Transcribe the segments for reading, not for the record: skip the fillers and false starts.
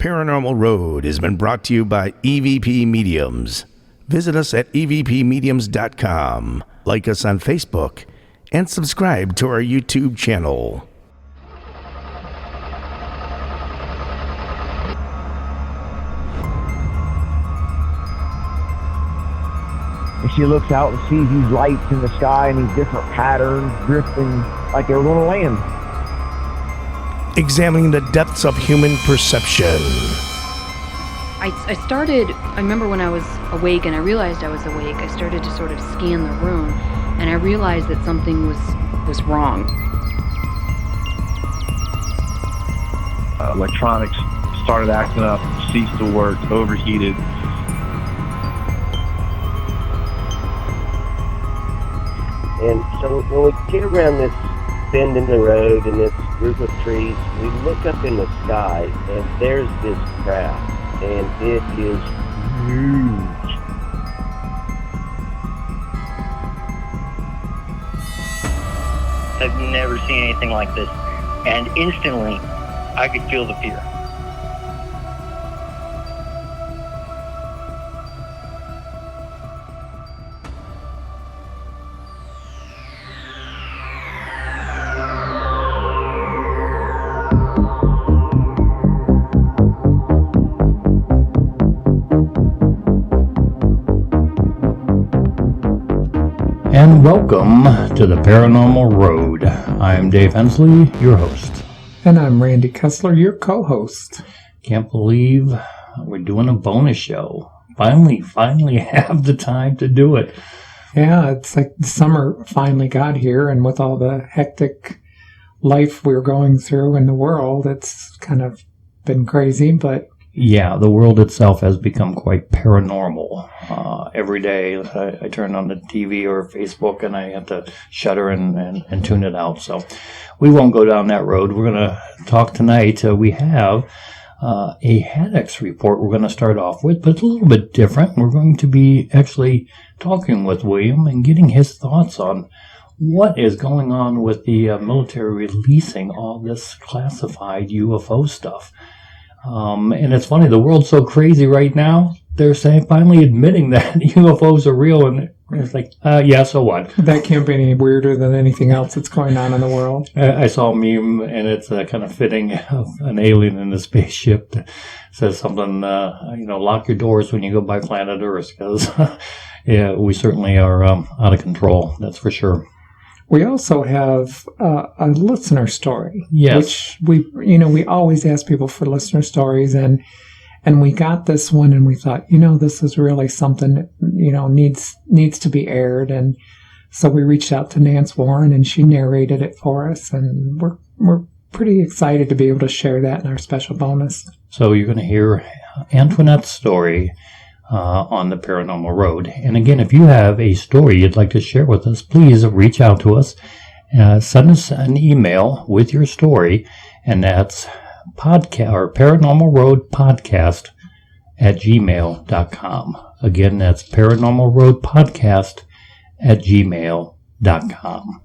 Paranormal Road has been brought to you by EVP Mediums. Visit us at evpmediums.com, like us on Facebook, and subscribe to our YouTube channel. And she looks out and sees these lights in the sky and these different patterns drifting like they were going to land. Examining the depths of human perception. I remember when I was awake and I realized I was awake, I started to sort of scan the room and I realized that something was wrong. Electronics started acting up, ceased to work, overheated. And so when we get around this bend in the road and this group of trees, we look up in the sky and there's this craft, and it is huge. I've never seen anything like this, and instantly I could feel the fear. And welcome to the Paranormal Road. I'm Dave Hensley, your host. And I'm Randy Kessler, your co-host. Can't believe we're doing a bonus show. Finally have the time to do it. Yeah, it's like the summer finally got here, and with all the hectic life we're going through in the world, it's kind of been crazy, but... Yeah, the world itself has become quite paranormal. Every day I turn on the TV or Facebook and I have to shudder and tune it out. So we won't go down that road. We're going to talk tonight. We have a Haddox report we're going to start off with, but it's a little bit different. We're going to be actually talking with William and getting his thoughts on what is going on with the military releasing all this classified UFO stuff. And it's funny, the world's so crazy right now, they're finally admitting that UFOs are real, and it's like, yeah, so what? That can't be any weirder than anything else that's going on in the world. I saw a meme, and it's kind of fitting of an alien in a spaceship that says something, lock your doors when you go by planet Earth, because yeah, we certainly are out of control, that's for sure. We also have a listener story, yes, which we always ask people for listener stories, and we got this one, and we thought, this is really something that, needs to be aired, and so we reached out to Nance Warren, and she narrated it for us, and we're pretty excited to be able to share that in our special bonus. So you're going to hear Antoinette's story on the Paranormal Road. And again, if you have a story you'd like to share with us, please reach out to us. Send us an email with your story, and that's Paranormal Road Podcast at gmail.com. Again, that's Paranormal Road Podcast at gmail.com.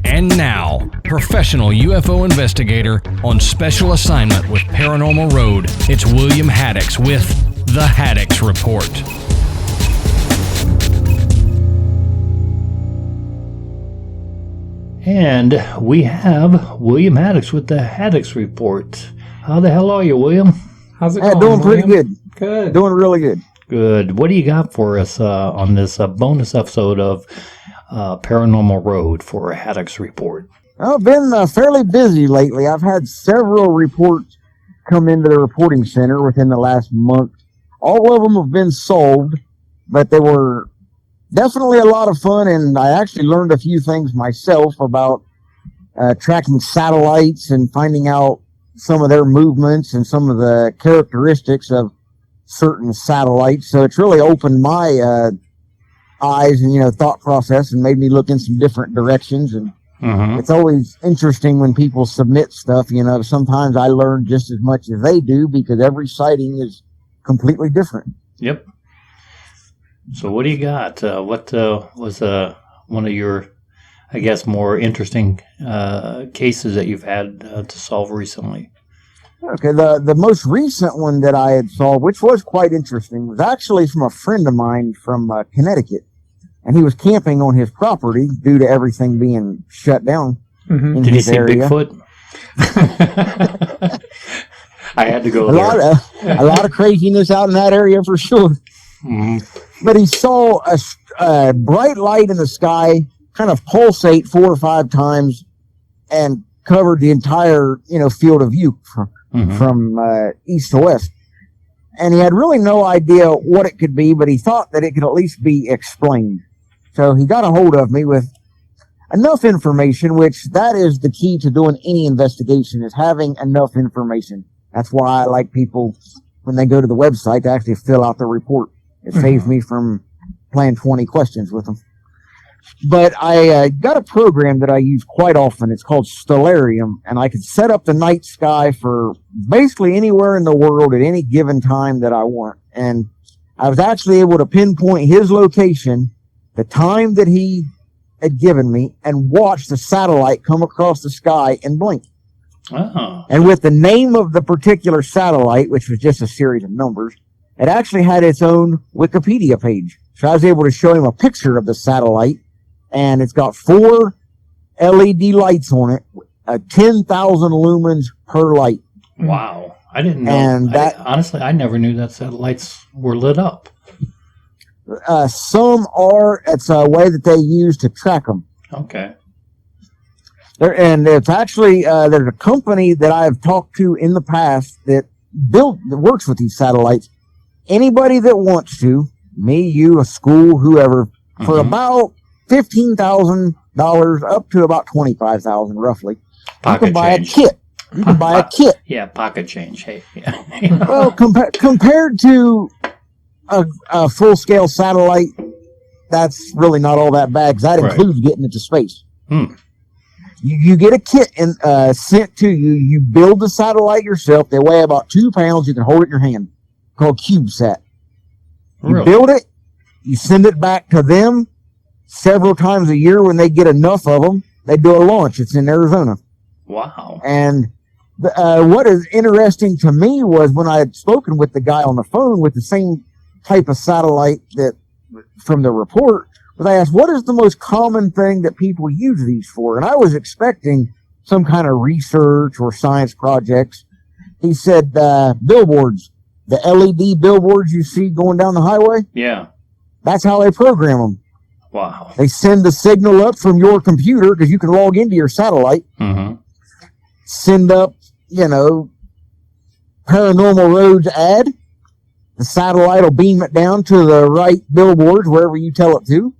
And now, professional UFO investigator on special assignment with Paranormal Road, it's William Haddox with the Haddox Report. And we have William Haddox with the Haddox Report. How the hell are you, William? How's it going, Doing pretty William? good. Good. Doing really good. Good. What do you got for us on this bonus episode of Paranormal Road for a Haddox Report? I've been fairly busy lately. I've had several reports come into the reporting center within the last month. All of them have been solved, but they were definitely a lot of fun, and I actually learned a few things myself about tracking satellites and finding out some of their movements and some of the characteristics of certain satellites. So it's really opened my eyes and thought process, and made me look in some different directions. And it's always interesting when people submit stuff. Sometimes I learn just as much as they do, because every sighting is completely different. Yep. So what do you got? What was one of your I guess, more interesting cases that you've had to solve recently? Okay, the most recent one that I had solved, which was quite interesting, was actually from a friend of mine from Connecticut. And he was camping on his property due to everything being shut down in Did he his see area. Bigfoot? I had to go A there. lot of craziness out in that area for sure. But he saw a bright light in the sky kind of pulsate 4 or 5 times and covered the entire, field of view from east to west. And he had really no idea what it could be, but he thought that it could at least be explained. So he got a hold of me with enough information, which that is the key to doing any investigation, is having enough information. That's why I like people, when they go to the website, to actually fill out the report. It saves me from playing 20 questions with them. But I got a program that I use quite often. It's called Stellarium, and I can set up the night sky for basically anywhere in the world at any given time that I want. And I was actually able to pinpoint his location, the time that he had given me, and watch the satellite come across the sky and blink. Oh. And with the name of the particular satellite, which was just a series of numbers, it actually had its own Wikipedia page. So I was able to show him a picture of the satellite, and it's got 4 LED lights on it, 10,000 lumens per light. Wow. I didn't know. And honestly, I never knew that satellites were lit up. Some are. It's a way that they use to track them. Okay. And it's actually, there's a company that I've talked to in the past that works with these satellites. Anybody that wants to, me, you, a school, whoever, for about $15,000 up to about $25,000 roughly, Pocket you can buy change. a kit. You can buy a kit. Yeah, pocket change. Hey, yeah. Well, compared to a full-scale satellite, that's really not all that bad, because that includes getting into space. You get a kit sent to you. You build the satellite yourself. They weigh about 2 pounds. You can hold it in your hand. Called CubeSat. You build it. You send it back to them several times a year. When they get enough of them, they do a launch. It's in Arizona. Wow. And what is interesting to me was when I had spoken with the guy on the phone with the same type of satellite that from the report, but I asked, what is the most common thing that people use these for? And I was expecting some kind of research or science projects. He said, billboards, the LED billboards you see going down the highway. Yeah. That's how they program them. Wow. They send the signal up from your computer, because you can log into your satellite, send up, Paranormal Roads ad. The satellite will beam it down to the right billboards, wherever you tell it to,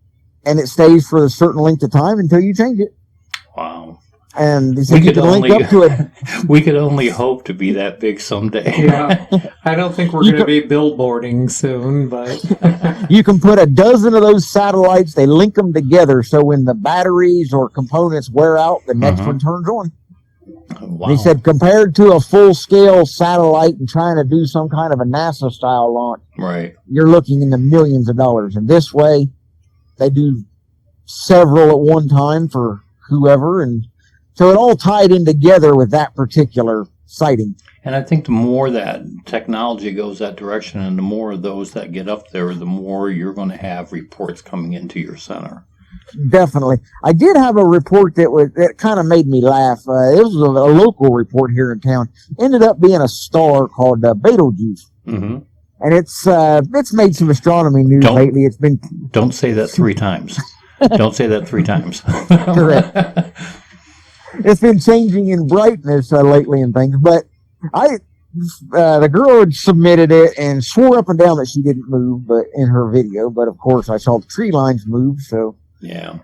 and it stays for a certain length of time until you change it. Wow. And they said you can link up to it. We could only hope to be that big someday. Yeah. I don't think we're going to be billboarding soon, but you can put a dozen of those satellites, they link them together, so when the batteries or components wear out, the next one turns on. Wow. They said compared to a full-scale satellite and trying to do some kind of a NASA-style launch, you're looking in the millions of dollars. And this way, they do several at one time for whoever, and so it all tied in together with that particular sighting. And I think the more that technology goes that direction and the more of those that get up there, the more you're going to have reports coming into your center. Definitely. I did have a report that kind of made me laugh. It was a local report here in town. Ended up being a star called Betelgeuse. And it's made some astronomy news lately. It's been... Don't say that 3 times. Don't say that 3 times. Correct. It's been changing in brightness lately and things, but the girl had submitted it and swore up and down that she didn't move, but in her video. But of course, I saw the tree lines move, so yeah.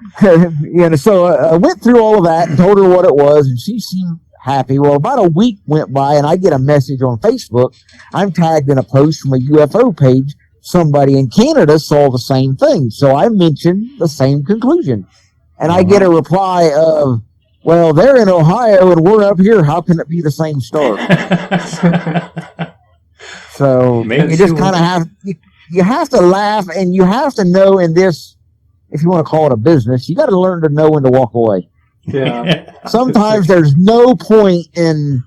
So I went through all of that and told her what it was, and she seemed happy. Well, about a week went by, and I get a message on Facebook. I'm tagged in a post from a UFO page. Somebody in Canada saw the same thing, so I mentioned the same conclusion, and I get a reply of, well, they're in Ohio and we're up here. How can it be the same star? So you just kind of you have to laugh, and you have to know in this if you want to call it a business, you got to learn to know when to walk away. Yeah. Sometimes there's no point in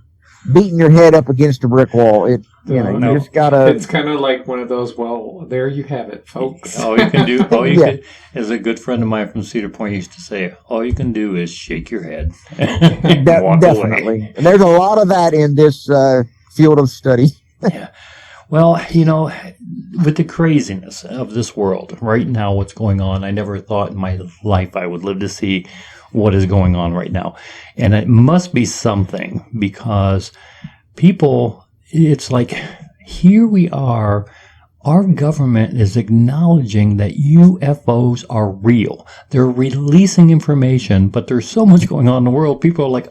beating your head up against a brick wall. You just gotta. It's kind of like one of those. Well, there you have it, folks. All you can do, can, as a good friend of mine from Cedar Point used to say, all you can do is shake your head. And walk definitely. away. And there's a lot of that in this field of study. Yeah. Well, with the craziness of this world right now, what's going on, I never thought in my life I would live to see what is going on right now. And it must be something, because people, it's like, here we are, our government is acknowledging that UFOs are real. They're releasing information, but there's so much going on in the world. People are like,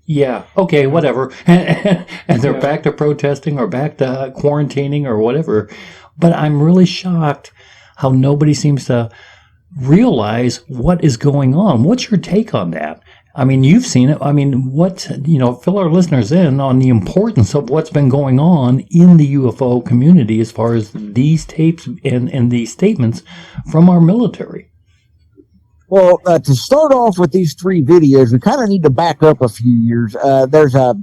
yeah, okay, whatever. And they're back to protesting or back to quarantining or whatever. But I'm really shocked how nobody seems to realize what is going on. What's your take on that? I mean, you've seen it. I mean, fill our listeners in on the importance of what's been going on in the UFO community as far as these tapes and these statements from our military. Well, to start off with these 3 videos, we kind of need to back up a few years. There's a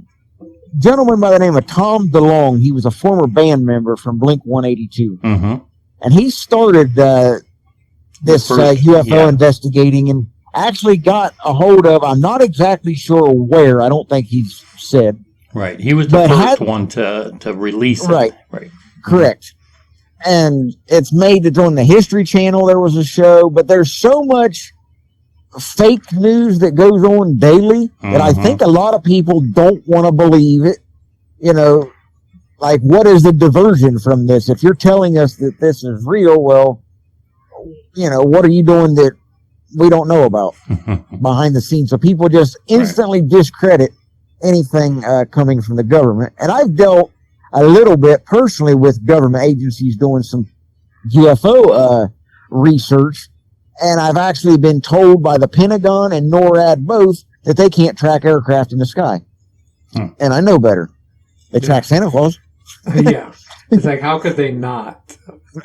gentleman by the name of Tom DeLonge. He was a former band member from Blink-182. Mm-hmm. And he started this UFO investigating and actually got a hold of, I'm not exactly sure where, I don't think he's said. Right. He was the first one to release it. Right. Correct. And it's made it on the History Channel. There was a show, but there's so much fake news that goes on daily that I think a lot of people don't want to believe it. Like, what is the diversion from this? If you're telling us that this is real, well, what are you doing that we don't know about behind the scenes? So people just instantly discredit anything coming from the government. And I've dealt a little bit personally with government agencies doing some UFO research, and I've actually been told by the Pentagon and NORAD both that they can't track aircraft in the sky. And I know better. They track Santa Claus. Yeah. It's like, how could they not?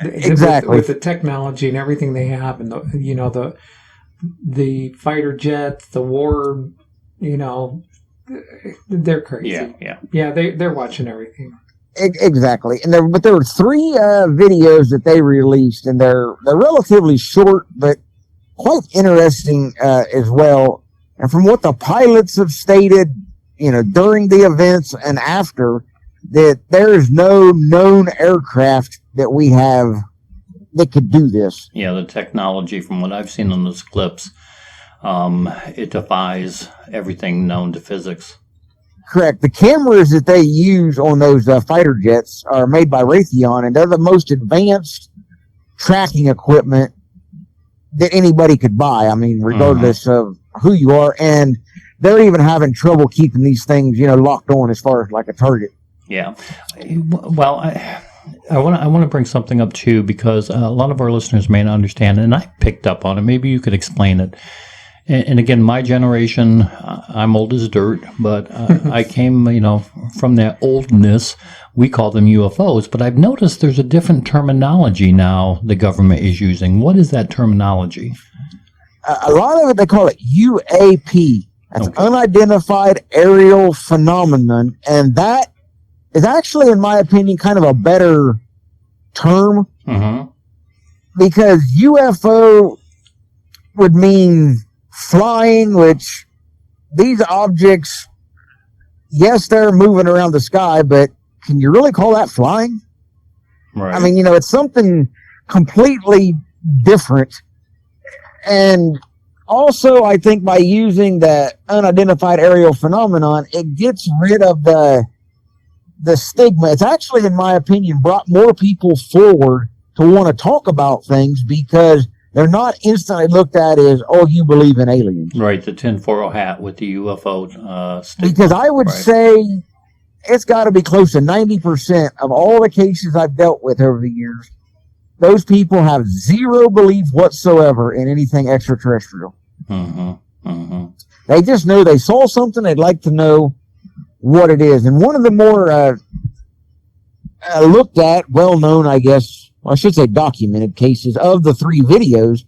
Exactly. With the technology and everything they have, and the fighter jets, the war, they're crazy. Yeah. They're watching everything. Exactly. But there were 3 videos that they released, and they're relatively short, but quite interesting as well. And from what the pilots have stated, during the events and after, that there is no known aircraft that we have that could do this. Yeah, the technology, from what I've seen on those clips, it defies everything known to physics. Correct. The cameras that they use on those fighter jets are made by Raytheon, and they're the most advanced tracking equipment that anybody could buy. I mean, regardless of who you are, and they're even having trouble keeping these things, locked on as far as like a target. Yeah. Well, I want to bring something up too, because a lot of our listeners may not understand, and I picked up on it. Maybe you could explain it. And again, my generation, I'm old as dirt, but I came, from that oldness. We call them UFOs, but I've noticed there's a different terminology now the government is using. What is that terminology? A lot of it, they call it UAP. That's an unidentified aerial phenomenon, and that is actually, in my opinion, kind of a better term, because UFO would mean flying, which these objects, yes, they're moving around the sky, but can you really call that flying? Right. I mean, it's something completely different. And also, I think by using the unidentified aerial phenomenon, it gets rid of the stigma. It's actually, in my opinion, brought more people forward to want to talk about things, because they're not instantly looked at as, oh, you believe in aliens. Right, the tinfoil hat with the UFO stigma. Because I would say it's got to be close to 90% of all the cases I've dealt with over the years. Those people have zero belief whatsoever in anything extraterrestrial. They just know they saw something. They'd like to know what it is. And one of the more looked at, well-known, I guess, well, I should say documented cases of the 3 videos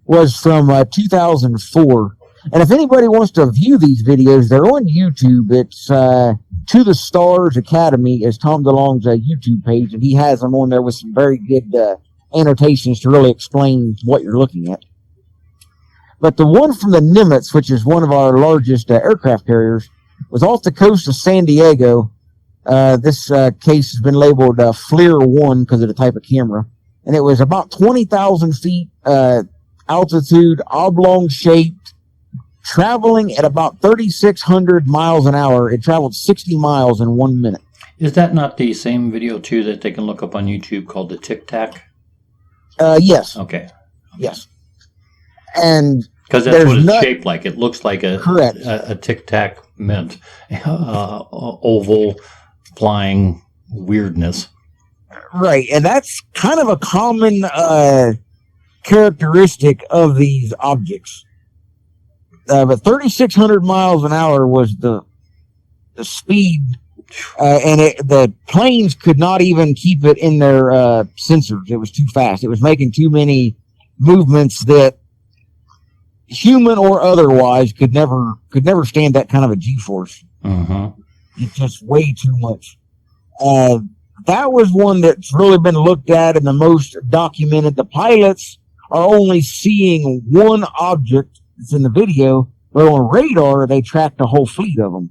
was from 2004. And if anybody wants to view these videos, they're on YouTube. It's To the Stars Academy is Tom DeLonge's YouTube page, and he has them on there with some very good annotations to really explain what you're looking at. But the one from the Nimitz, which is one of our largest aircraft carriers, was off the coast of San Diego. This case has been labeled FLIR 1 because of the type of camera. And it was about 20,000 feet altitude, oblong-shaped, traveling at about 3,600 miles an hour. It traveled 60 miles in 1 minute. Is that not the same video, too, that they can look up on YouTube called the Tic Tac? Yes. Okay. Yes. And because that's what it's shaped like. It looks like a Tic Tac mint, oval, flying weirdness. Right, and that's kind of a common characteristic of these objects. But 3,600 miles an hour was the speed, and the planes could not even keep it in their sensors. It was too fast. It was making too many movements that human or otherwise could never stand that kind of a G-force. Mm-hmm. It's just way too much. That was one that's really been looked at and the most documented. The pilots are only seeing one object that's in the video, but on radar, they tracked a whole fleet of them.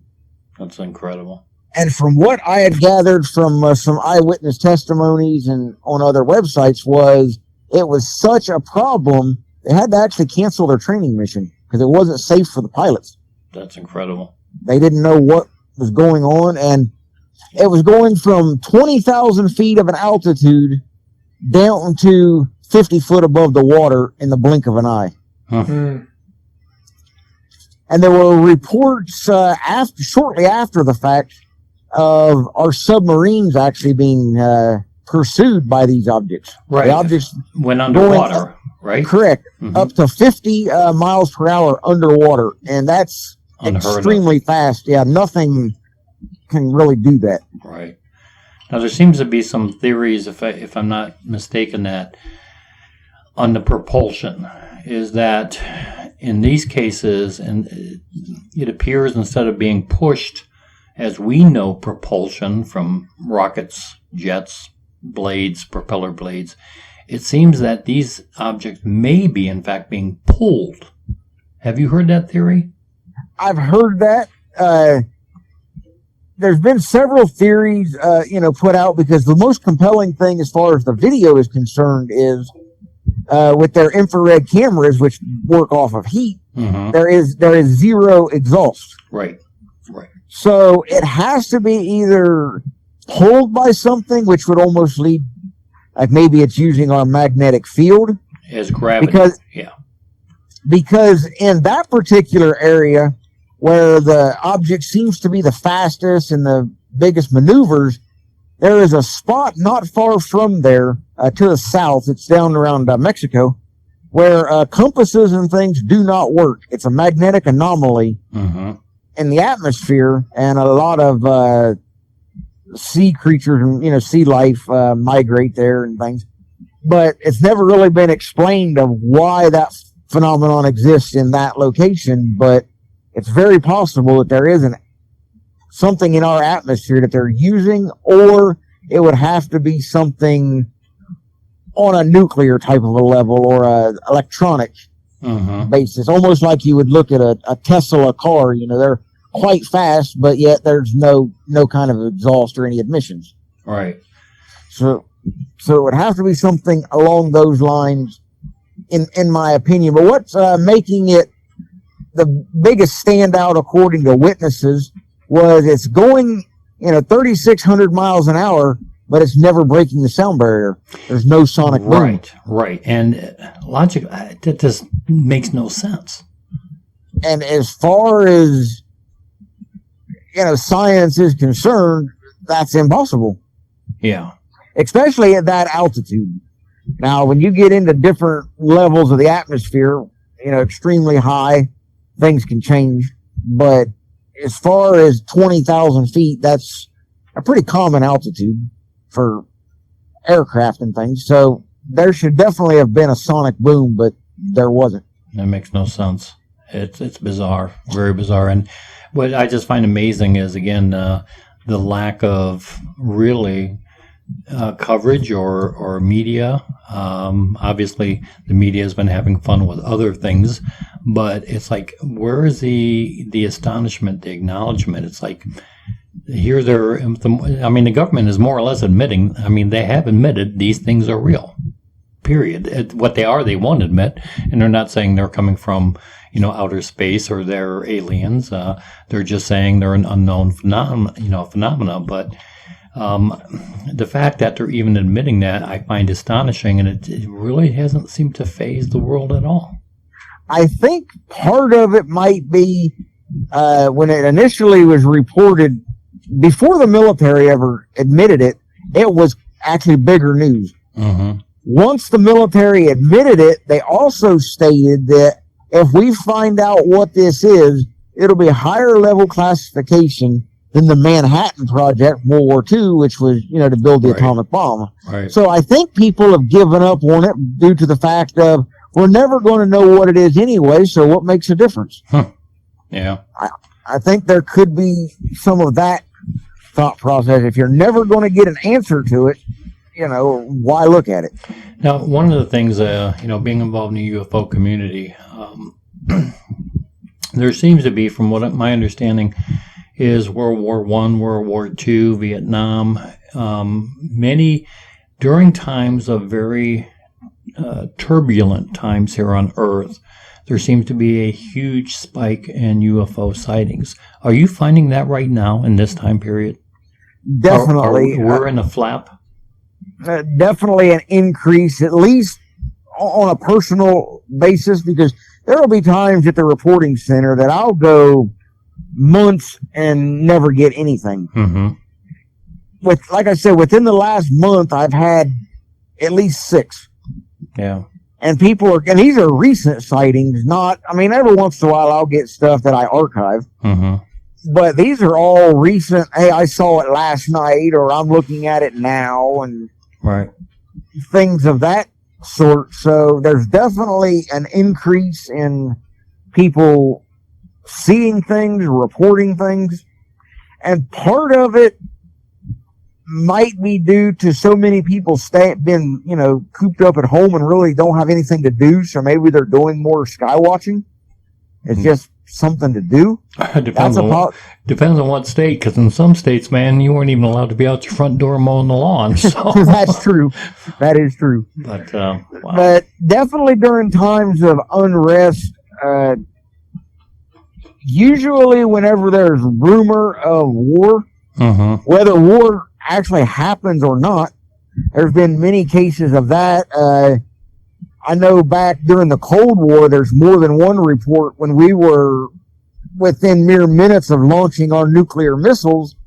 That's incredible. And from what I had gathered from some eyewitness testimonies and on other websites was it was such a problem, they had to actually cancel their training mission because it wasn't safe for the pilots. That's incredible. They didn't know what was going on, and it was going from 20,000 feet of an altitude down to 50 foot above the water in the blink of an eye. Huh. Mm. And there were reports shortly after the fact of our submarines actually being pursued by these objects. Right. The objects went underwater, right? Correct. Mm-hmm. Up to 50 miles per hour underwater. And that's extremely fast. Yeah, nothing can really do that. Right. Now, there seems to be some theories, if I'm not mistaken, that on the propulsion is that in these cases, and it appears instead of being pushed as we know propulsion from rockets, jets, blades, propeller blades, it seems that these objects may be, in fact, being pulled. Have you heard that theory? I've heard that. There's been several theories, put out because the most compelling thing as far as the video is concerned is with their infrared cameras, which work off of heat, mm-hmm. there is zero exhaust. Right. Right. So it has to be either pulled by something, which would almost lead, like maybe it's using our magnetic field. As gravity. Because in that particular area where the object seems to be the fastest and the biggest maneuvers, there is a spot not far from there to the south. It's down around Mexico, where compasses and things do not work. It's a magnetic anomaly mm-hmm. in the atmosphere, and a lot of sea creatures and sea life migrate there and things. But it's never really been explained of why that phenomenon exists in that location. But it's very possible that there isn't something in our atmosphere that they're using, or it would have to be something on a nuclear type of a level or a electronic mm-hmm. basis, almost like you would look at a Tesla car. They're quite fast, but yet there's no kind of exhaust or any emissions. Right. So it would have to be something along those lines, in my opinion. But what's making it the biggest standout, according to witnesses, was it's going 3,600 miles an hour, but it's never breaking the sound barrier. There's no sonic boom. Right. And logic, that just makes no sense. And as far as science is concerned, that's impossible. Yeah. Especially at that altitude. Now, when you get into different levels of the atmosphere, extremely high, things can change. But as far as 20,000 feet, that's a pretty common altitude for aircraft and things. So there should definitely have been a sonic boom, but there wasn't. That makes no sense. It's bizarre, very bizarre. And what I just find amazing is, again, the lack of really coverage or media. Obviously, the media has been having fun with other things, but it's like, where is the astonishment, the acknowledgement? It's like, here the government is more or less admitting, they have admitted these things are real. Period. What they are, they won't admit, and they're not saying they're coming from, outer space or they're aliens. They're just saying they're an unknown phenomena. But the fact that they're even admitting that, I find astonishing, and it really hasn't seemed to faze the world at all. I think part of it might be when it initially was reported, before the military ever admitted it, it was actually bigger news. Mm-hmm. Once the military admitted it, they also stated that if we find out what this is, it'll be a higher level classification than the Manhattan Project, World War II, which was, to build the atomic bomb. Right. So I think people have given up on it due to the fact of, we're never going to know what it is anyway, so what makes a difference? Huh. Yeah. I think there could be some of that thought process. If you're never going to get an answer to it, why look at it? Now, one of the things, being involved in the UFO community, there seems to be, from what my understanding is, World War I, World War II, Vietnam, many, during times of very turbulent times here on Earth, there seems to be a huge spike in UFO sightings. Are you finding that right now in this time period? Definitely. We're in a flap? Definitely an increase, at least on a personal basis, because there will be times at the reporting center that I'll go months and never get anything. Mm-hmm. Like I said, within the last month, I've had at least 6. Yeah. And and these are recent sightings, every once in a while I'll get stuff that I archive. Mm-hmm. But these are all recent. Hey, I saw it last night, or I'm looking at it now, and right, things of that sort. So there's definitely an increase in people seeing things, reporting things. And part of it might be due to so many people been cooped up at home and really don't have anything to do. So maybe they're doing more sky watching. It's just something to do. Depends on what state, because in some states, man, you weren't even allowed to be out your front door mowing the lawn. So. That's true. That is true. But wow. But definitely during times of unrest, usually whenever there's rumor of war, whether war actually happens or not, there's been many cases of that. I know back during the Cold War, there's more than one report when we were within mere minutes of launching our nuclear missiles,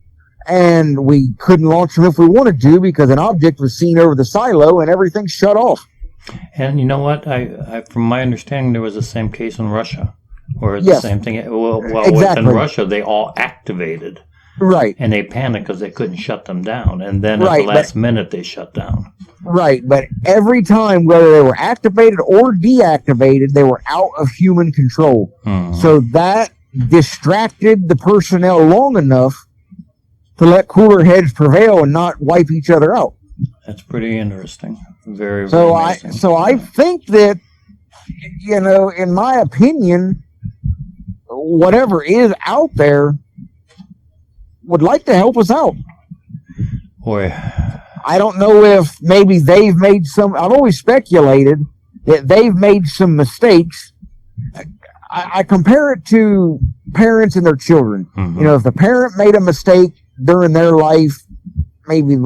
and we couldn't launch them if we wanted to because an object was seen over the silo and everything shut off. And you know what? I from my understanding, there was the same case in Russia, where the same thing. Well, exactly. Within Russia, they all activated. Right. And they panicked because they couldn't shut them down. And then at the last minute, they shut down. Right. But every time, whether they were activated or deactivated, they were out of human control. So that distracted the personnel long enough to let cooler heads prevail and not wipe each other out. That's pretty interesting. Very, so very interesting. So I think that, in my opinion, whatever is out there would like to help us out. Boy. I don't know if maybe they've made I've always speculated that they've made some mistakes. I compare it to parents and their children. If the parent made a mistake during their life, maybe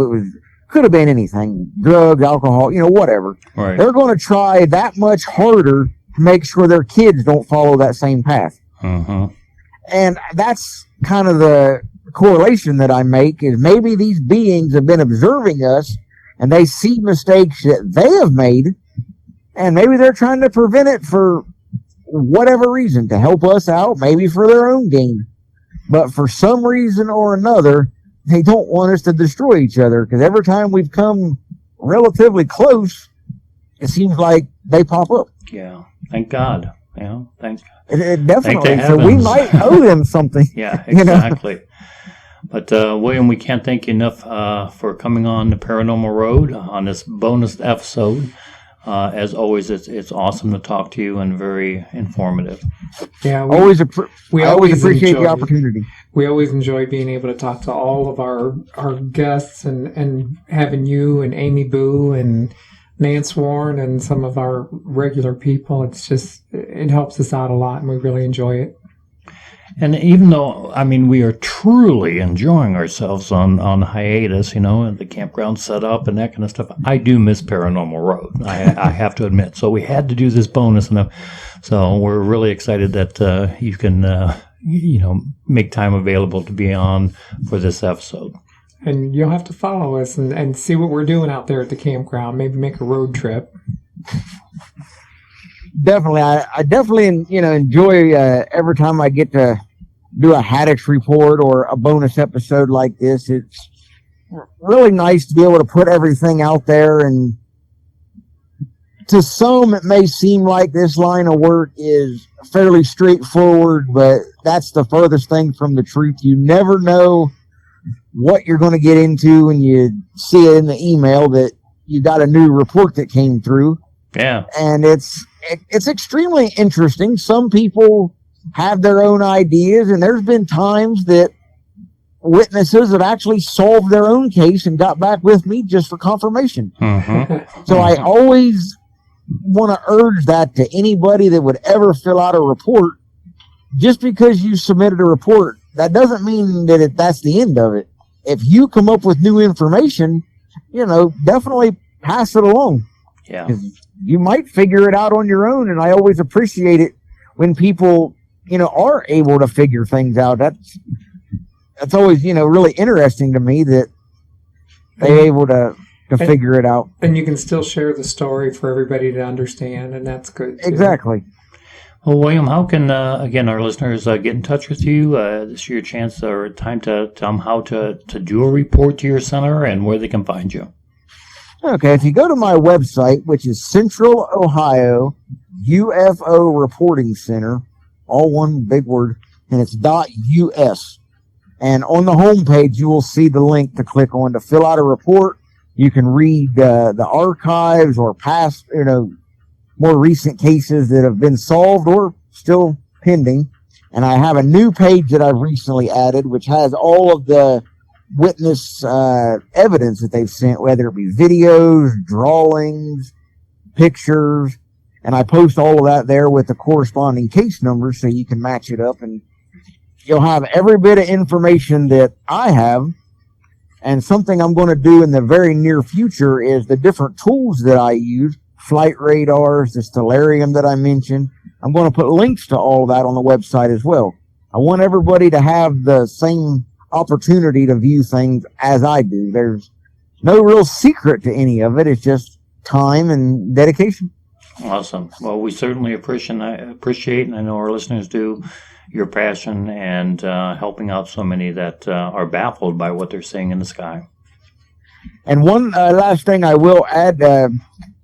could have been anything, drugs, alcohol, whatever. Right. They're going to try that much harder to make sure their kids don't follow that same path. And that's kind of the correlation that I make, is maybe these beings have been observing us and they see mistakes that they have made, and maybe they're trying to prevent it for whatever reason, to help us out, maybe for their own gain. But for some reason or another, they don't want us to destroy each other, because every time we've come relatively close, it seems like they pop up. Yeah. Thank God. Thank Definitely. the So we heavens. might owe them something. Yeah, you know? exactly. But William, we can't thank you enough for coming on the Paranormal Road on this bonus episode. As always, it's awesome to talk to you and very informative. Yeah, I always appreciate the opportunity. We always enjoy being able to talk to all of our guests and having you and Amy Boo and Nance Warren and some of our regular people. It helps us out a lot, and we really enjoy it. And even though, we are truly enjoying ourselves on hiatus, the campground set up and that kind of stuff, I do miss Paranormal Road. I have to admit. So we had to do this bonus. So we're really excited that you can, make time available to be on for this episode. And you'll have to follow us and see what we're doing out there at the campground. Maybe make a road trip. Definitely. I definitely, enjoy every time I get to do a Haddox report or a bonus episode like this. It's really nice to be able to put everything out there. And to some, it may seem like this line of work is fairly straightforward, but that's the furthest thing from the truth. You never know what you're going to get into when you see it in the email that you got a new report that came through. Yeah. And it's extremely interesting. Some people have their own ideas, and there's been times that witnesses have actually solved their own case and got back with me just for confirmation. Mm-hmm. So I always want to urge that to anybody that would ever fill out a report. Just because you submitted a report, that doesn't mean that that's the end of it. If you come up with new information, definitely pass it along. Yeah. You might figure it out on your own, and I always appreciate it when people, are able to figure things out. That's always, really interesting to me that they're able to figure it out. And you can still share the story for everybody to understand, and that's good too. Exactly. Well, William, how can, again, our listeners get in touch with you? This is your chance or time to tell them how to do a report to your center and where they can find you. Okay, if you go to my website, which is Central Ohio UFO Reporting Center, all one big word, and it's .us. And on the homepage, you will see the link to click on to fill out a report. You can read the archives or past, more recent cases that have been solved or still pending. And I have a new page that I've recently added, which has all of the witness evidence that they've sent, whether it be videos, drawings, pictures, and I post all of that there with the corresponding case numbers so you can match it up, and you'll have every bit of information that I have. And something I'm going to do in the very near future is the different tools that I use, flight radars, the stellarium that I mentioned. I'm going to put links to all of that on the website as well. I want everybody to have the same opportunity to view things as I do. There's no real secret to any of it. It's just time and dedication. Awesome. Well, we certainly appreciate, and I know our listeners do, your passion and helping out so many that are baffled by what they're seeing in the sky. And one last thing I will add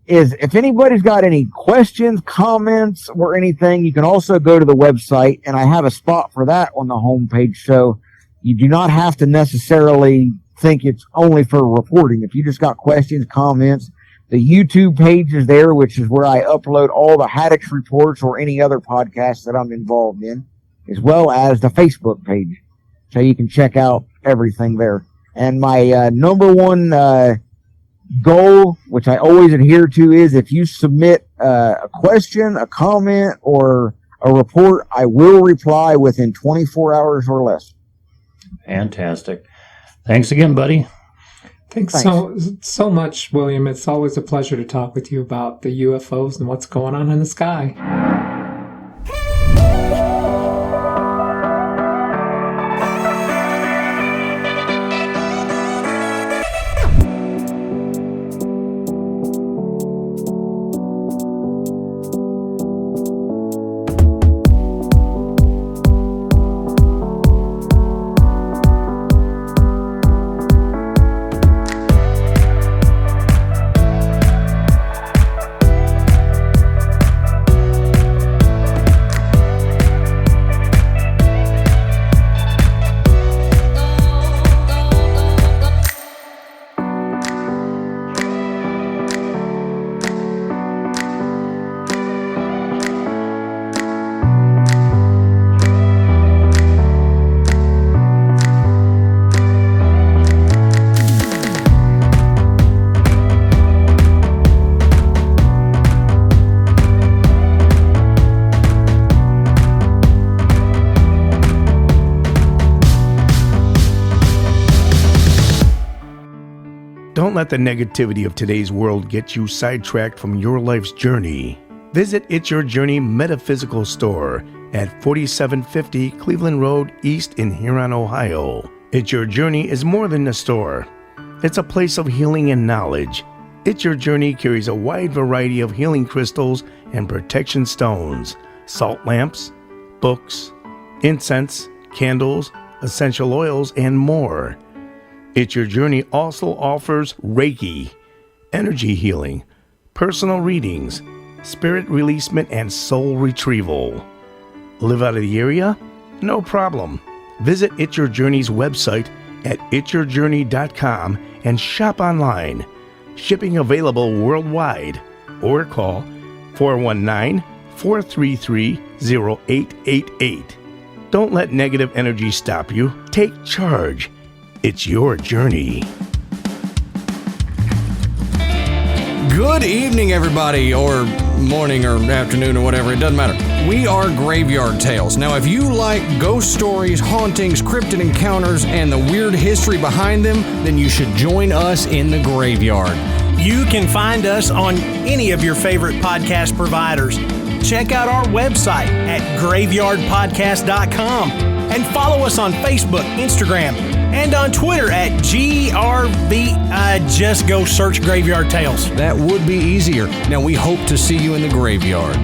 is if anybody's got any questions, comments, or anything, you can also go to the website, and I have a spot for that on the homepage. So you do not have to necessarily think it's only for reporting. If you just got questions, comments, the YouTube page is there, which is where I upload all the Haddox reports or any other podcasts that I'm involved in, as well as the Facebook page. So you can check out everything there. And my number one goal, which I always adhere to, is if you submit a question, a comment, or a report, I will reply within 24 hours or less. Fantastic. Thanks again, buddy. Thanks so much, William. It's always a pleasure to talk with you about the UFOs and what's going on in the sky. Don't let the negativity of today's world get you sidetracked from your life's journey. Visit It's Your Journey Metaphysical Store at 4750 Cleveland Road East in Huron, Ohio. It's Your Journey is more than a store. It's a place of healing and knowledge. It's Your Journey carries a wide variety of healing crystals and protection stones, salt lamps, books, incense, candles, essential oils, and more. It's Your Journey also offers Reiki, energy healing, personal readings, spirit releasement, and soul retrieval. Live out of the area? No problem. Visit It's Your Journey's website at itsyourjourney.com and shop online. Shipping available worldwide. Or call 419-433-0888. Don't let negative energy stop you. Take charge. It's your journey. Good evening, everybody, or morning or afternoon or whatever, it doesn't matter. We are Graveyard Tales. Now, if you like ghost stories, hauntings, cryptid encounters, and the weird history behind them, then you should join us in the graveyard. You can find us on any of your favorite podcast providers. Check out our website at graveyardpodcast.com and follow us on Facebook, Instagram, and on Twitter at GRV. Just go search Graveyard Tales. That would be easier. Now, we hope to see you in the graveyard.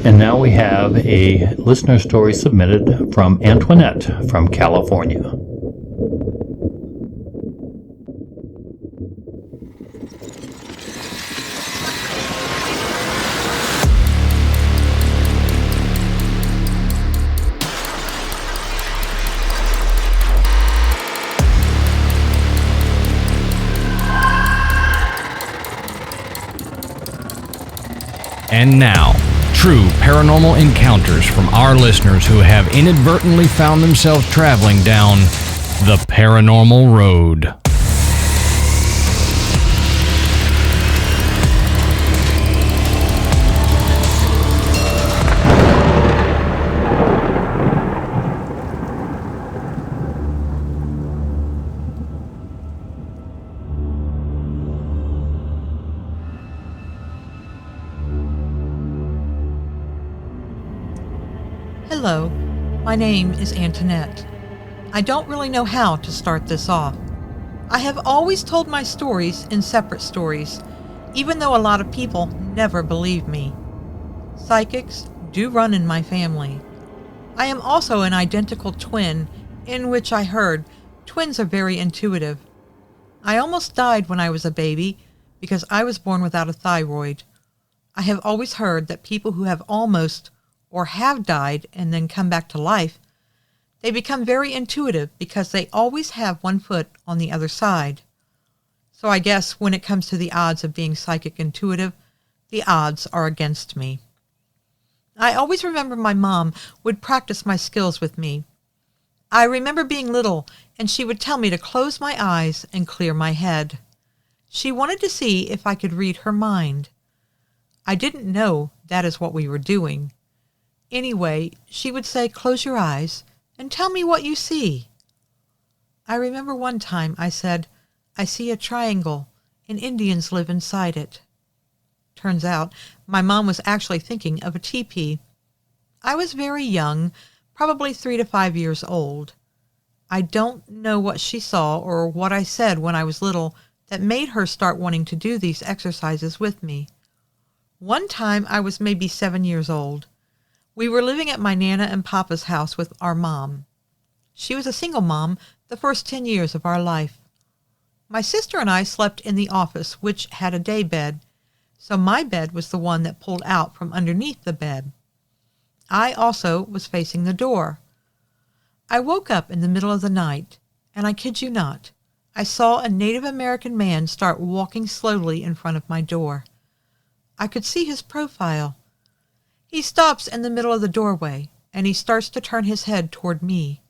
And now we have a listener story submitted from Antoinette from California. And now, true paranormal encounters from our listeners who have inadvertently found themselves traveling down the paranormal road. Hello, my name is Antoinette. I don't really know how to start this off. I have always told my stories in separate stories, even though a lot of people never believe me. Psychics do run in my family. I am also an identical twin, in which I heard twins are very intuitive. I almost died when I was a baby because I was born without a thyroid. I have always heard that people who have almost or have died and then come back to life, they become very intuitive because they always have one foot on the other side. So I guess when it comes to the odds of being psychic intuitive, the odds are against me. I always remember my mom would practice my skills with me. I remember being little and she would tell me to close my eyes and clear my head. She wanted to see if I could read her mind. I didn't know that is what we were doing. Anyway, she would say, "Close your eyes and tell me what you see." I remember one time I said, "I see a triangle and Indians live inside it." Turns out my mom was actually thinking of a teepee. I was very young, probably 3 to 5 years old. I don't know what she saw or what I said when I was little that made her start wanting to do these exercises with me. One time I was maybe 7 years old. We were living at my Nana and Papa's house with our mom. She was a single mom the first 10 years of our life. My sister and I slept in the office, which had a day bed, so my bed was the one that pulled out from underneath the bed. I also was facing the door. I woke up in the middle of the night, and I kid you not, I saw a Native American man start walking slowly in front of my door. I could see his profile. He stops in the middle of the doorway, and he starts to turn his head toward me.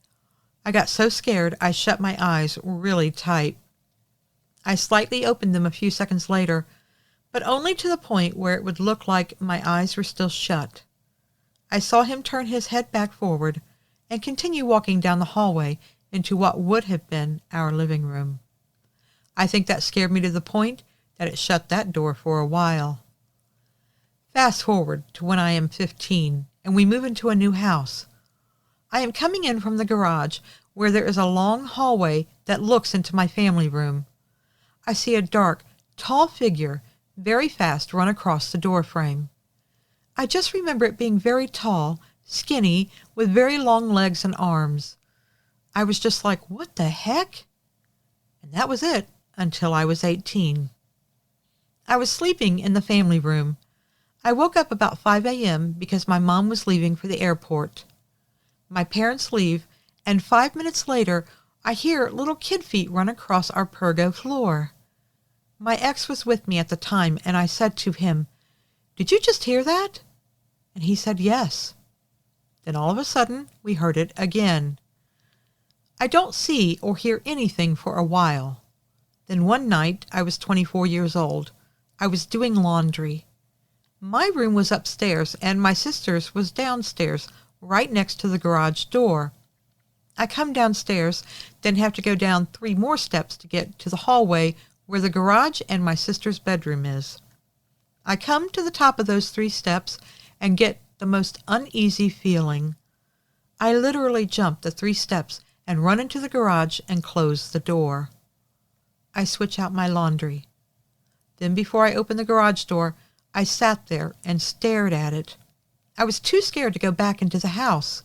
I got so scared I shut my eyes really tight. I slightly opened them a few seconds later, but only to the point where it would look like my eyes were still shut. I saw him turn his head back forward and continue walking down the hallway into what would have been our living room. I think that scared me to the point that it shut that door for a while. Fast forward to when I am 15 and we move into a new house. I am coming in from the garage where there is a long hallway that looks into my family room. I see a dark, tall figure very fast run across the door frame. I just remember it being very tall, skinny, with very long legs and arms. I was just like, what the heck? And that was it until I was 18. I was sleeping in the family room. I woke up about 5 a.m. because my mom was leaving for the airport. My parents leave, and 5 minutes later, I hear little kid feet run across our pergo floor. My ex was with me at the time, and I said to him, "Did you just hear that?" And he said yes. Then all of a sudden, we heard it again. I don't see or hear anything for a while. Then one night, I was 24 years old. I was doing laundry. My room was upstairs, and my sister's was downstairs, right next to the garage door. I come downstairs, then have to go down 3 more steps to get to the hallway where the garage and my sister's bedroom is. I come to the top of those 3 steps and get the most uneasy feeling. I literally jump the 3 steps and run into the garage and close the door. I switch out my laundry. Then before I open the garage door, I sat there and stared at it. I was too scared to go back into the house.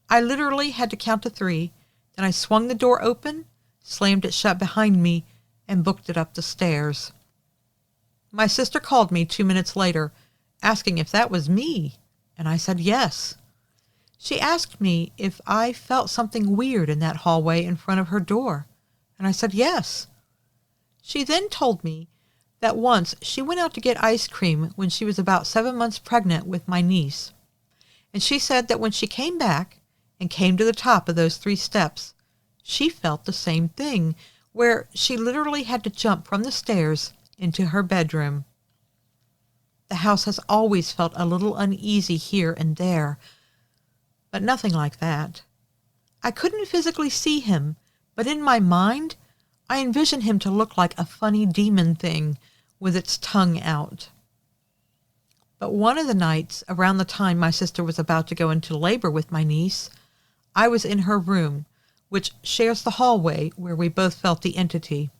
I literally had to count to 3, then I swung the door open, slammed it shut behind me, and booked it up the stairs. My sister called me 2 minutes later, asking if that was me, and I said yes. She asked me if I felt something weird in that hallway in front of her door, and I said yes. She then told me that once she went out to get ice cream when she was about 7 months pregnant with my niece, and she said that when she came back and came to the top of those 3 steps, she felt the same thing, where she literally had to jump from the stairs into her bedroom. The house has always felt a little uneasy here and there, but nothing like that. I couldn't physically see him, but in my mind, I envisioned him to look like a funny demon thing with its tongue out. But one of the nights, around the time my sister was about to go into labor with my niece, I was in her room, which shares the hallway where we both felt the entity.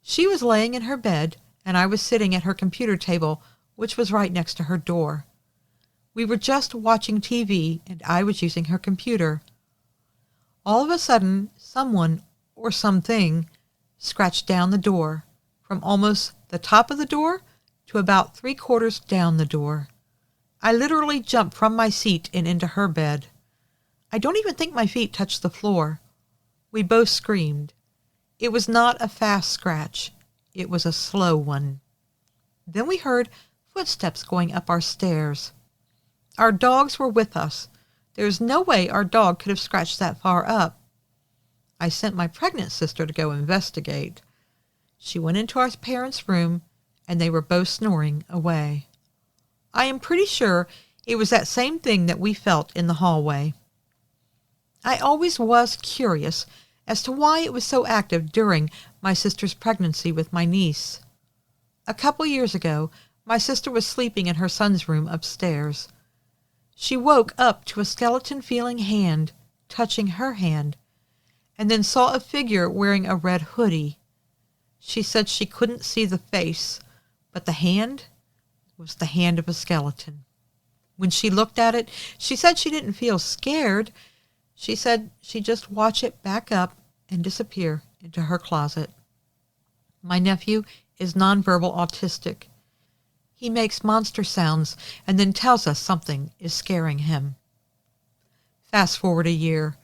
She was laying in her bed, and I was sitting at her computer table, which was right next to her door. We were just watching TV, and I was using her computer. All of a sudden, someone or something scratched down the door, from almost the top of the door to about 3/4 down the door. I literally jumped from my seat and into her bed. I don't even think my feet touched the floor. We both screamed. It was not a fast scratch. It was a slow one. Then we heard footsteps going up our stairs. Our dogs were with us. There's no way our dog could have scratched that far up. I sent my pregnant sister to go investigate. She went into our parents' room, and they were both snoring away. I am pretty sure it was that same thing that we felt in the hallway. I always was curious as to why it was so active during my sister's pregnancy with my niece. A couple years ago, my sister was sleeping in her son's room upstairs. She woke up to a skeleton-feeling hand touching her hand, and then saw a figure wearing a red hoodie. She said she couldn't see the face, but the hand was the hand of a skeleton. When she looked at it, she said she didn't feel scared. She said she'd just watch it back up and disappear into her closet. My nephew is nonverbal autistic. He makes monster sounds and then tells us something is scaring him. Fast forward a year.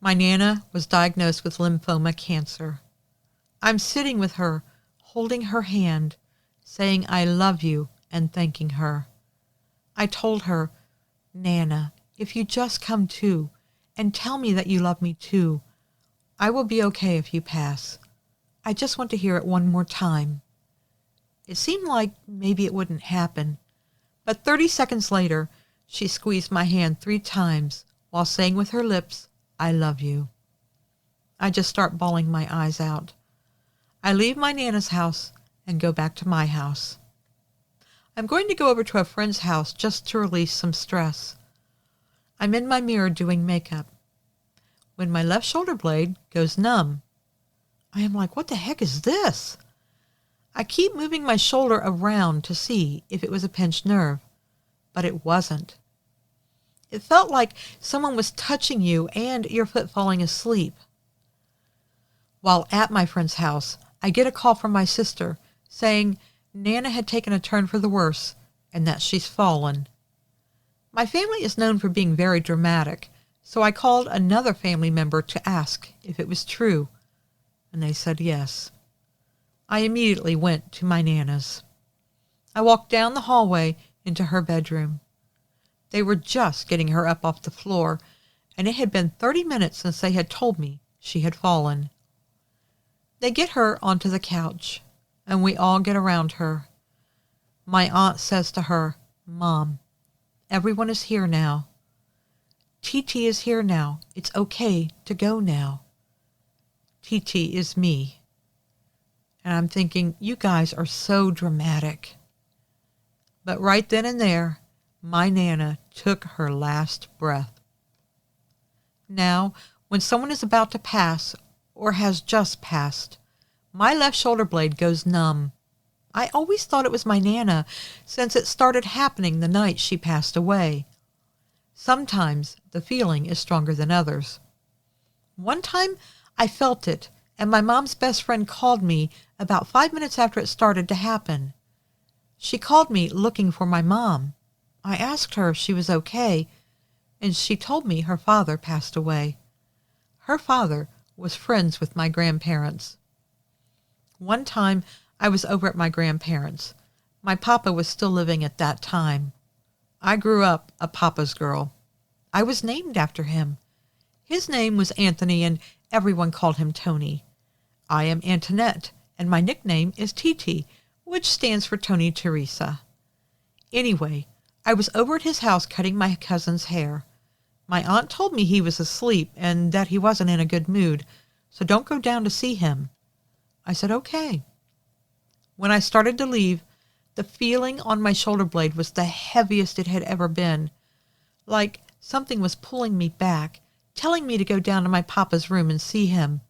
My Nana was diagnosed with lymphoma cancer. I'm sitting with her, holding her hand, saying I love you and thanking her. I told her, Nana, if you just come to and tell me that you love me too, I will be okay if you pass. I just want to hear it one more time. It seemed like maybe it wouldn't happen, but 30 seconds later, she squeezed my hand 3 times while saying with her lips, I love you. I just start bawling my eyes out. I leave my Nana's house and go back to my house. I'm going to go over to a friend's house just to release some stress. I'm in my mirror doing makeup when my left shoulder blade goes numb. I am like, what the heck is this? I keep moving my shoulder around to see if it was a pinched nerve, but it wasn't. It felt like someone was touching you and your foot falling asleep. While at my friend's house, I get a call from my sister saying Nana had taken a turn for the worse and that she's fallen. My family is known for being very dramatic, so I called another family member to ask if it was true, and they said yes. I immediately went to my Nana's. I walked down the hallway into her bedroom. They were just getting her up off the floor, and it had been 30 minutes since they had told me she had fallen. They get her onto the couch, and we all get around her. My aunt says to her, Mom, everyone is here now. TT is here now. It's okay to go now. TT is me. And I'm thinking, you guys are so dramatic. But right then and there, my Nana took her last breath. Now, when someone is about to pass or has just passed, my left shoulder blade goes numb. I always thought it was my Nana since it started happening the night she passed away. Sometimes the feeling is stronger than others. One time I felt it, and my mom's best friend called me about 5 minutes after it started to happen. She called me looking for my mom. I asked her if she was okay, and she told me her father passed away. Her father was friends with my grandparents. One time I was over at my grandparents'. My papa was still living at that time. I grew up a papa's girl. I was named after him. His name was Anthony, and everyone called him Tony. I am Antoinette, and my nickname is TT, which stands for Tony Teresa. Anyway, I was over at his house cutting my cousin's hair. My aunt told me he was asleep and that he wasn't in a good mood, so don't go down to see him. I said, okay. When I started to leave, the feeling on my shoulder blade was the heaviest it had ever been, like something was pulling me back, telling me to go down to my papa's room and see him.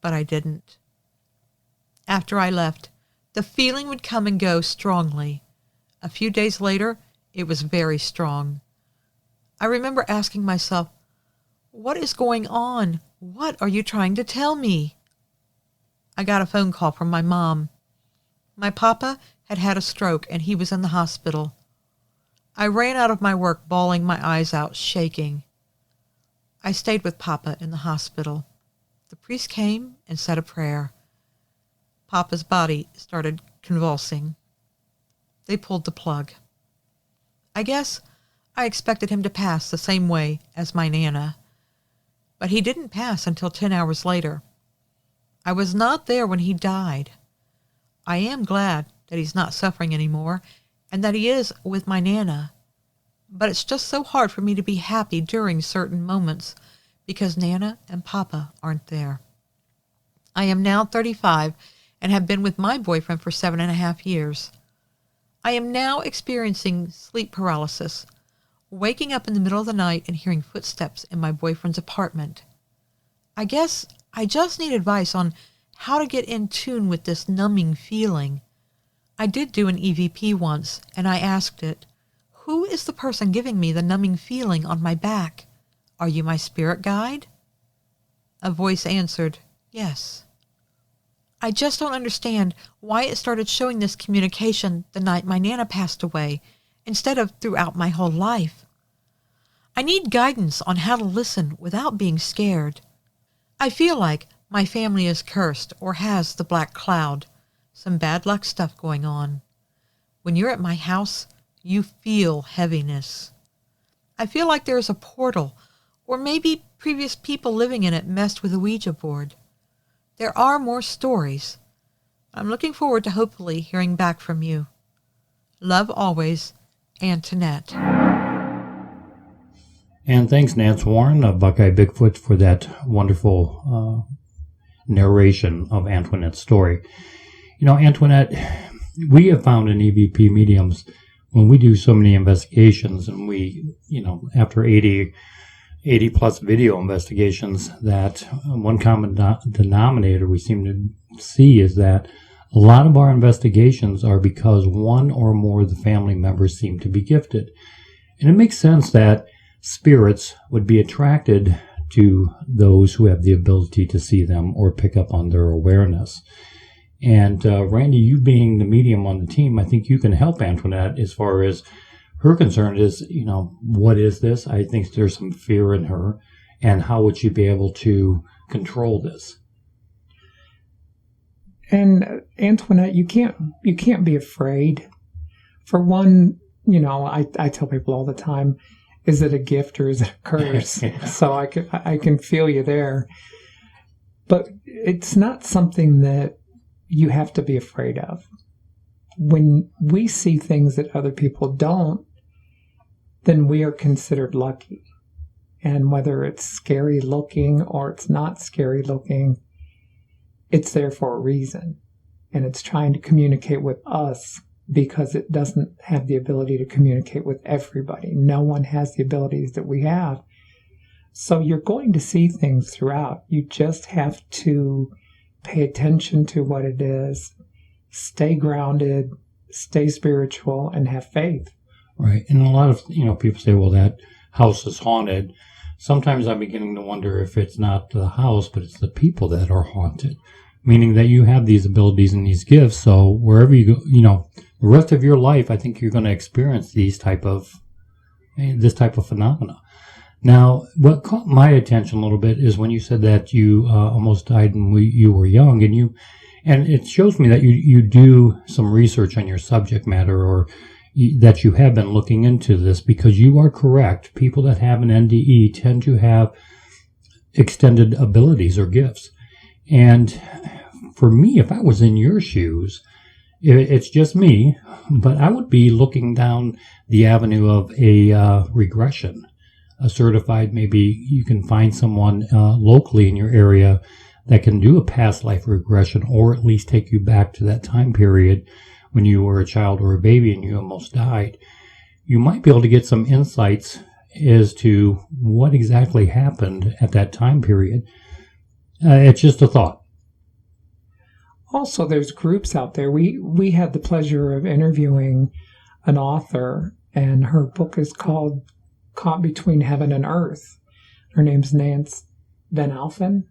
But I didn't. After I left, the feeling would come and go strongly. A few days later, it was very strong. I remember asking myself, what is going on? What are you trying to tell me? I got a phone call from my mom. My papa had had a stroke and he was in the hospital. I ran out of my work, bawling my eyes out, shaking. I stayed with Papa in the hospital. The priest came and said a prayer. Papa's body started convulsing. They pulled the plug. I guess I expected him to pass the same way as my Nana, but he didn't pass until 10 hours later. I was not there when he died. I am glad that he's not suffering anymore and that he is with my Nana, but it's just so hard for me to be happy during certain moments because Nana and Papa aren't there. I am now 35 and have been with my boyfriend for 7.5 years. I am now experiencing sleep paralysis, waking up in the middle of the night and hearing footsteps in my boyfriend's apartment. I guess I just need advice on how to get in tune with this numbing feeling. I did do an EVP once, and I asked it, who is the person giving me the numbing feeling on my back? Are you my spirit guide? A voice answered, yes. I just don't understand why it started showing this communication the night my Nana passed away, instead of throughout my whole life. I need guidance on how to listen without being scared. I feel like my family is cursed or has the black cloud, some bad luck stuff going on. When you're at my house, you feel heaviness. I feel like there's a portal, or maybe previous people living in it messed with a Ouija board. There are more stories. I'm looking forward to hopefully hearing back from you. Love always, Antoinette. And thanks, Nance Warren of Buckeye Bigfoot, for that wonderful narration of Antoinette's story. You know, Antoinette, we have found in EVP mediums, when we do so many investigations, and we, after 80 plus video investigations, that one common denominator we seem to see is that a lot of our investigations are because one or more of the family members seem to be gifted. And it makes sense that spirits would be attracted to those who have the ability to see them or pick up on their awareness. And Randy, you being the medium on the team, I think you can help Antoinette as far as her concern is, what is this? I think there's some fear in her, and how would she be able to control this? And Antoinette, you can't be afraid. For one, I tell people all the time, is it a gift or is it a curse? Yeah. So I can feel you there. But it's not something that you have to be afraid of. When we see things that other people don't, then we are considered lucky. And whether it's scary looking or it's not scary looking, it's there for a reason. And it's trying to communicate with us because it doesn't have the ability to communicate with everybody. No one has the abilities that we have. So you're going to see things throughout. You just have to pay attention to what it is, stay grounded, stay spiritual, and have faith. Right. And a lot of, people say, well, that house is haunted. Sometimes I'm beginning to wonder if it's not the house, but it's the people that are haunted, meaning that you have these abilities and these gifts. So wherever you go, the rest of your life, I think you're going to experience this type of phenomena. Now, what caught my attention a little bit is when you said that you almost died when you were young, and it shows me that you do some research on your subject matter, or that you have been looking into this, because you are correct. People that have an NDE tend to have extended abilities or gifts. And for me, if I was in your shoes, it's just me, but I would be looking down the avenue of a regression, a certified, maybe you can find someone locally in your area that can do a past life regression, or at least take you back to that time period when you were a child or a baby and you almost died. You might be able to get some insights as to what exactly happened at that time period. It's just a thought. Also, there's groups out there. We had the pleasure of interviewing an author, and her book is called Caught Between Heaven and Earth. Her name's Nance Van Alphen,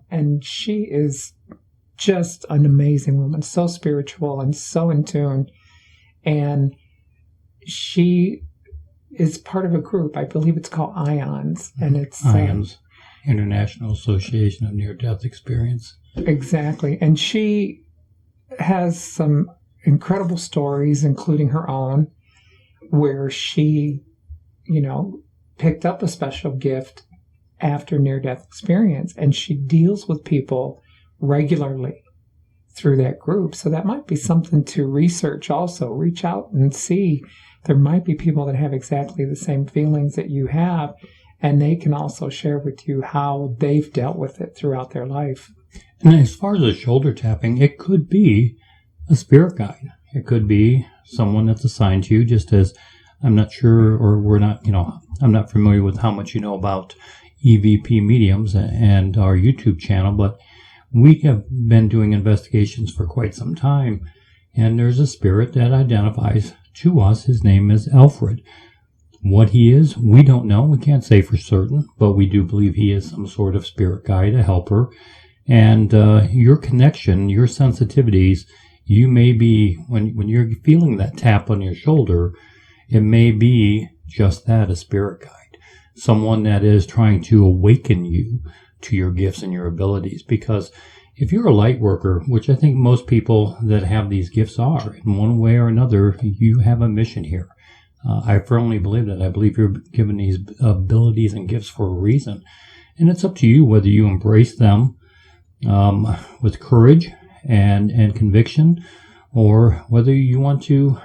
and she is just an amazing woman, so spiritual and so in tune. And she is part of a group, I believe it's called IONS, and it's IONS, International Association of Near-Death Experience. Exactly. And she has some incredible stories, including her own, where she, picked up a special gift after near-death experience, and she deals with people regularly through that group. So that might be something to research also. Reach out and see. There might be people that have exactly the same feelings that you have, and they can also share with you how they've dealt with it throughout their life. And as far as the shoulder tapping, it could be a spirit guide. It could be someone that's assigned to you, just as I'm not sure, or we're not, I'm not familiar with how much you know about EVP mediums and our YouTube channel, but we have been doing investigations for quite some time, and there's a spirit that identifies to us. His name is Alfred. What he is, we don't know. We can't say for certain, but we do believe he is some sort of spirit guide, a helper. And your connection, your sensitivities, you may be, when you're feeling that tap on your shoulder, it may be just that, a spirit guide. Someone that is trying to awaken you to your gifts and your abilities. Because if you're a light worker, which I think most people that have these gifts are, in one way or another, you have a mission here. I firmly believe that. I believe you're given these abilities and gifts for a reason. And it's up to you whether you embrace them with courage and conviction, or whether you want to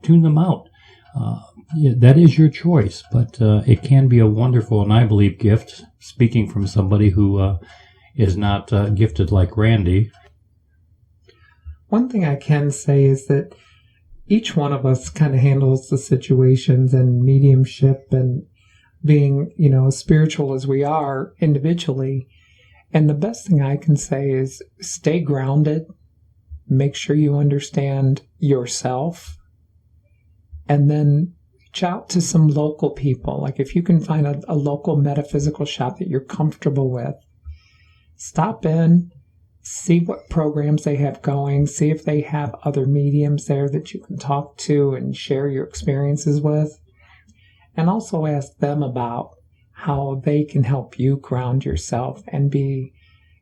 tune them out. That is your choice, but it can be a wonderful, and I believe, gift, speaking from somebody who is not gifted like Randy. One thing I can say is that each one of us kind of handles the situations and mediumship and being, as spiritual as we are individually. And the best thing I can say is stay grounded, make sure you understand yourself, and then reach out to some local people. Like if you can find a local metaphysical shop that you're comfortable with, stop in, see what programs they have going, see if they have other mediums there that you can talk to and share your experiences with. And also ask them about how they can help you ground yourself and be,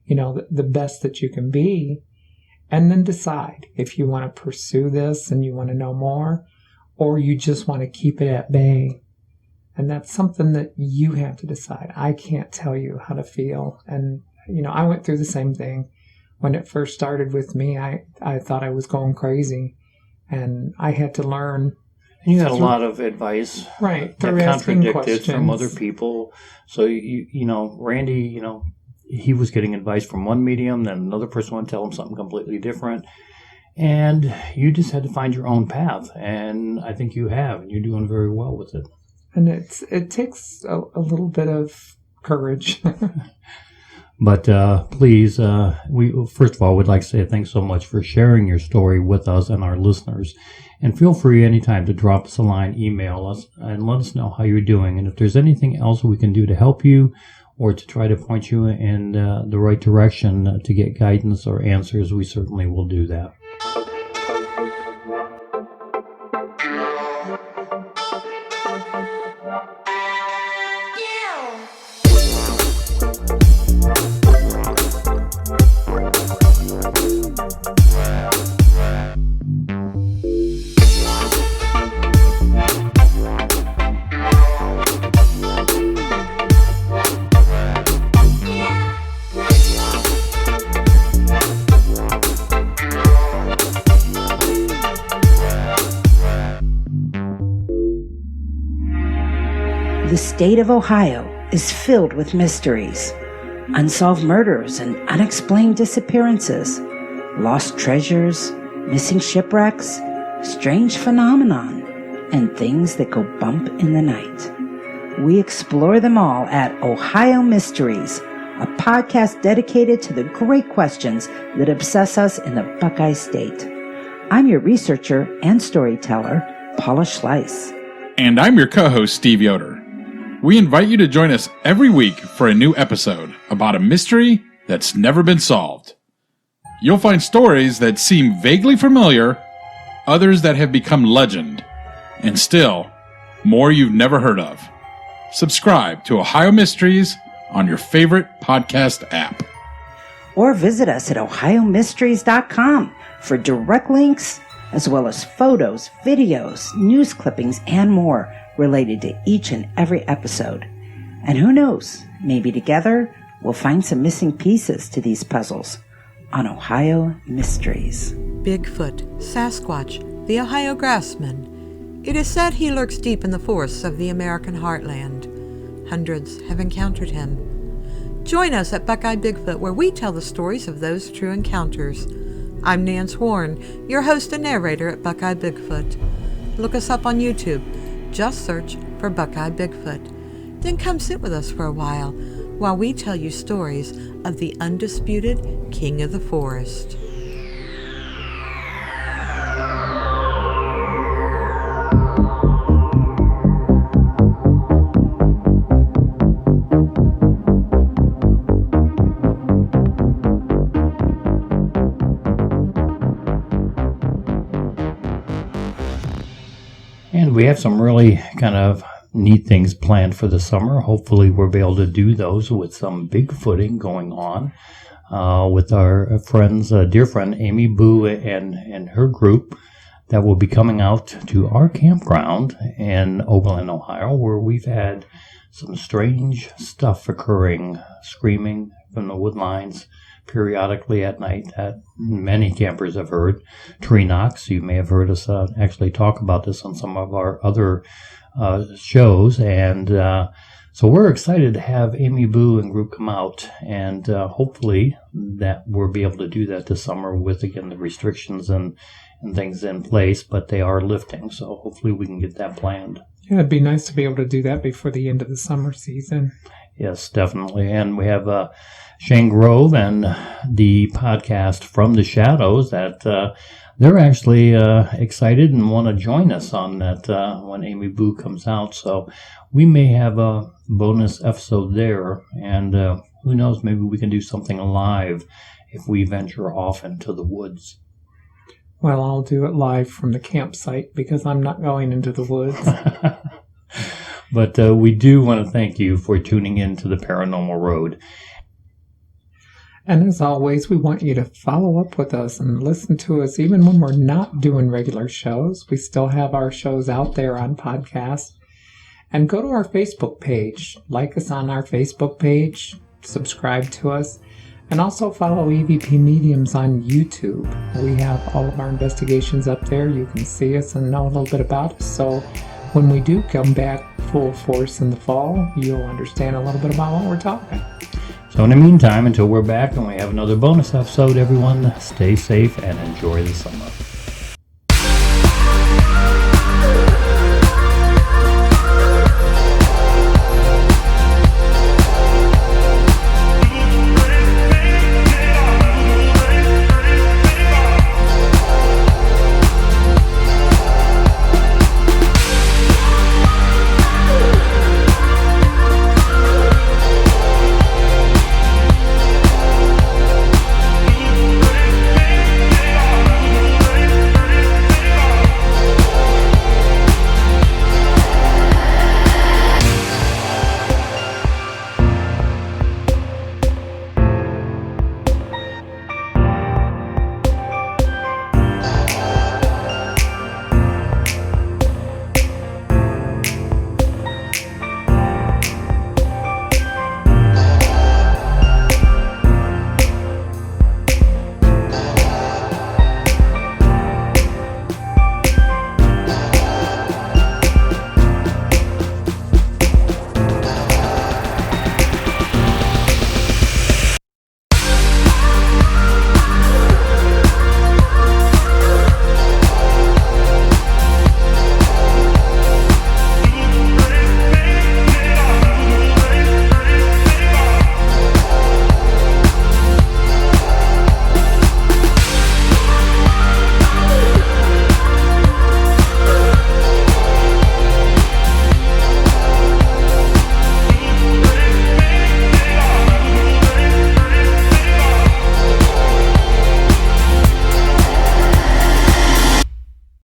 the best that you can be. And then decide if you want to pursue this and you want to know more, or you just want to keep it at bay. And that's something that you have to decide. I can't tell you how to feel. And, I went through the same thing. When it first started with me, I thought I was going crazy. And I had to learn. And you had a lot of advice, right? That contradicted from other people. So Randy, he was getting advice from one medium, then another person would tell him something completely different, and you just had to find your own path. And I think you have, and you're doing very well with it. And it takes a little bit of courage. But please, we first of all would like to say thanks so much for sharing your story with us and our listeners. And feel free anytime to drop us a line, email us, and let us know how you're doing. And if there's anything else we can do to help you or to try to point you in the right direction to get guidance or answers, we certainly will do that. The state of Ohio is filled with mysteries, unsolved murders and unexplained disappearances, lost treasures, missing shipwrecks, strange phenomenon, and things that go bump in the night. We explore them all at Ohio Mysteries, a podcast dedicated to the great questions that obsess us in the Buckeye State. I'm your researcher and storyteller, Paula Schleiss. And I'm your co-host, Steve Yoder. We invite you to join us every week for a new episode about a mystery that's never been solved. You'll find stories that seem vaguely familiar, others that have become legend, and still, more you've never heard of. Subscribe to Ohio Mysteries on your favorite podcast app. Or visit us at ohiomysteries.com for direct links, as well as photos, videos, news clippings, and more related to each and every episode. And who knows, maybe together we'll find some missing pieces to these puzzles on Ohio Mysteries. Bigfoot, Sasquatch, the Ohio Grassman. It is said he lurks deep in the forests of the American heartland. Hundreds have encountered him. Join us at Buckeye Bigfoot, where we tell the stories of those true encounters. I'm Nance Warren, your host and narrator at Buckeye Bigfoot. Look us up on YouTube. Just search for Buckeye Bigfoot. Then come sit with us for a while we tell you stories of the undisputed king of the forest. And we have some really kind of neat things planned for the summer. Hopefully we'll be able to do those with some Bigfooting going on with our friends, dear friend Amy Boo and her group. that will be coming out to our campground in Oberlin, Ohio, where we've had some strange stuff occurring, screaming from the wood lines periodically at night that many campers have heard. Tree knocks. You may have heard us actually talk about this on some of our other shows. And so we're excited to have Amy Boo and group come out, and hopefully that we'll be able to do that this summer with, again, the restrictions and things in place, but they are lifting. So hopefully we can get that planned. Yeah, it'd be nice to be able to do that before the end of the summer season. Yes, definitely. And we have Shane Grove and the podcast From the Shadows that they're actually excited and want to join us on that when Amy Boo comes out. So we may have a bonus episode there. And who knows, maybe we can do something live if we venture off into the woods. Well, I'll do it live from the campsite because I'm not going into the woods. But we do want to thank you for tuning in to the Paranormal Road. And as always, we want you to follow up with us and listen to us even when we're not doing regular shows. We still have our shows out there on podcasts. And go to our Facebook page. Like us on our Facebook page. Subscribe to us. And also follow EVP Mediums on YouTube. We have all of our investigations up there. You can see us and know a little bit about us. So when we do come back full force in the fall, you'll understand a little bit about what we're talking. So in the meantime, until we're back and we have another bonus episode, everyone stay safe and enjoy the summer.